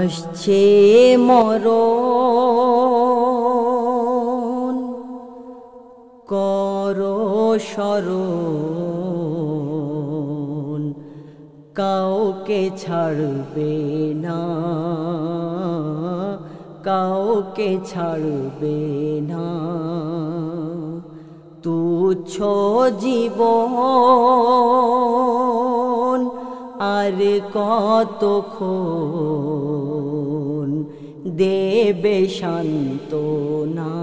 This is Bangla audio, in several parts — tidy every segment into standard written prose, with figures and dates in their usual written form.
আসছে মরণ, করো স্মরণ, কাউকে ছাড়বে না, কাউকে ছাড়বে না। তুচ্ছ জীবন আর কতক্ষণ দেবে সান্ত্বনা,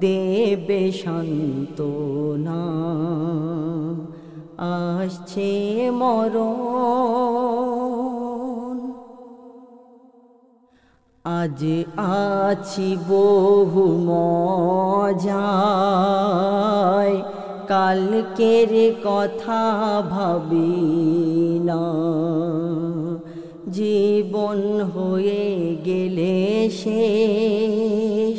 দেবে সান্ত্বনা। আসছে মরণ, আজ আছি বহু মজায়, কালকের কথা ভাবি না। জীবন হয়ে গেলে শেষ,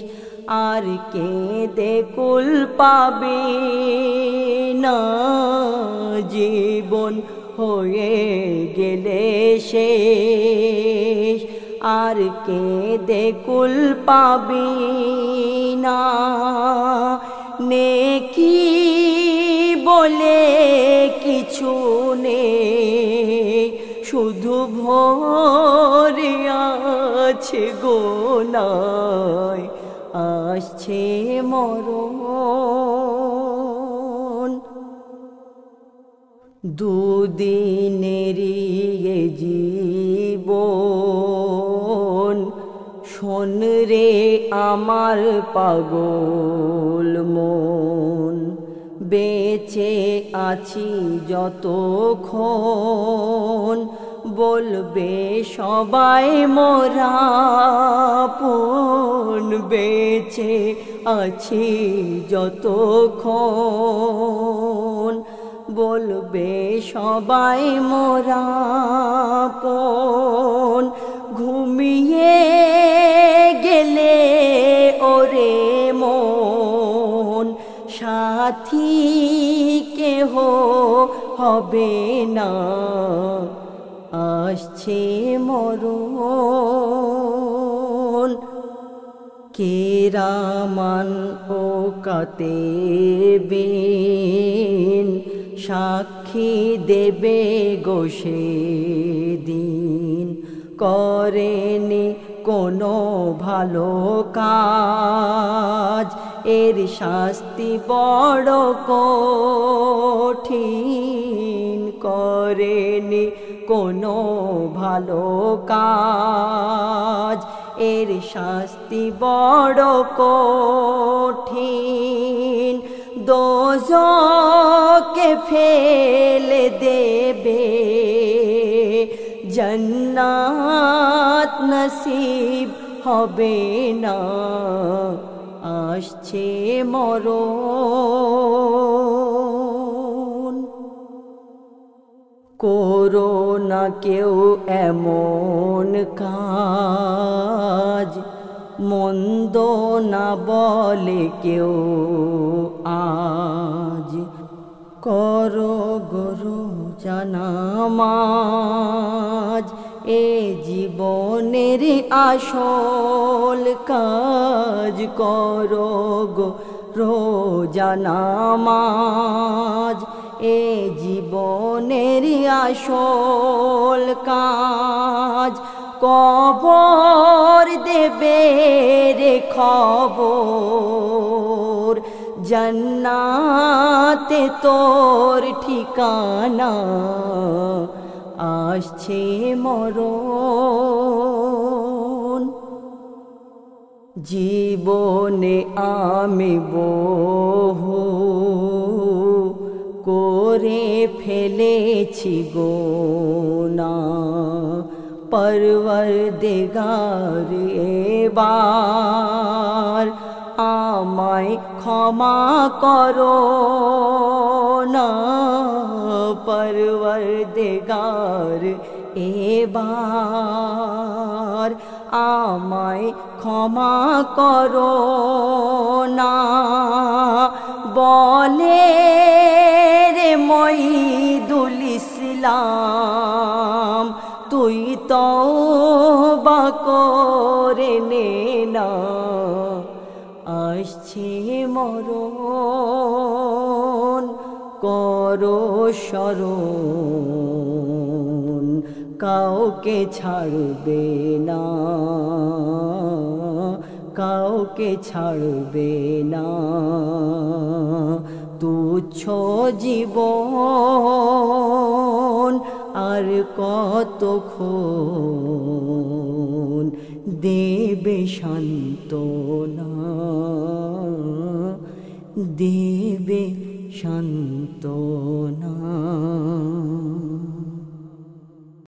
আর কেঁদে কুল পাবে না। জীবন হয়ে গেলে শেষ, আর কেঁদে কুল পাবে না। নেকি বলে কিছু নেই, শুধু ভরে আছে গোনায়। আসছে মরণ, দুদিনেরই জীবন, শোন রে আমার পাগল মন। বেঁচে আছি যতক্ষণ, বলবে সবাই মোরা আপন। বেঁচে আছি যতক্ষণ, বলবে সবাই মোরা আপন। ঘুমিয়ে গেলে ওরে মন, সাথী কেহ হবে না। আসছে মরণ, কেরামান ও কাতেবিন সাক্ষী দেবে গো সেদিন। করেনি কোনো ভালো কাজ, এর শাস্তি বড় কঠিন। করেনি কোনো ভালো কাজ, এর শাস্তি বড় কঠিন। দোজকে ফেলে দেবে, জান্নাত নসিব হবে না। আসছে মরণ, করো না কেউ এমন কাজ, মন্দ না বলে কেউ আজ। করো গরু জানামাজ, এ জীবনের আসল কাজ। করো গো রোজানামাজ, এ জীবনের আসল কাজ। কবর দেবে রে খবর, জান্নাতে তোর ঠিকানা। আসছে মরণ, জীবনে আমি বহু করে ফেলেছি গুনাহ। পরওয়ারদিগার এবার আমায় ক্ষমা করো না। পরওয়ারদিগার এবার আমায় ক্ষমা করো না। বলে রে মঈদুল ইসলাম, তুই তওবা করে নে না, আসছে মরণ করো স্মরণ, কাউকে ছাড়বে না, কাউকে ছাড়বে না। তুচ্ছ জীবন আর কতক্ষণ দেবে সান্ত্বনা, দেবে সান্ত্বনা।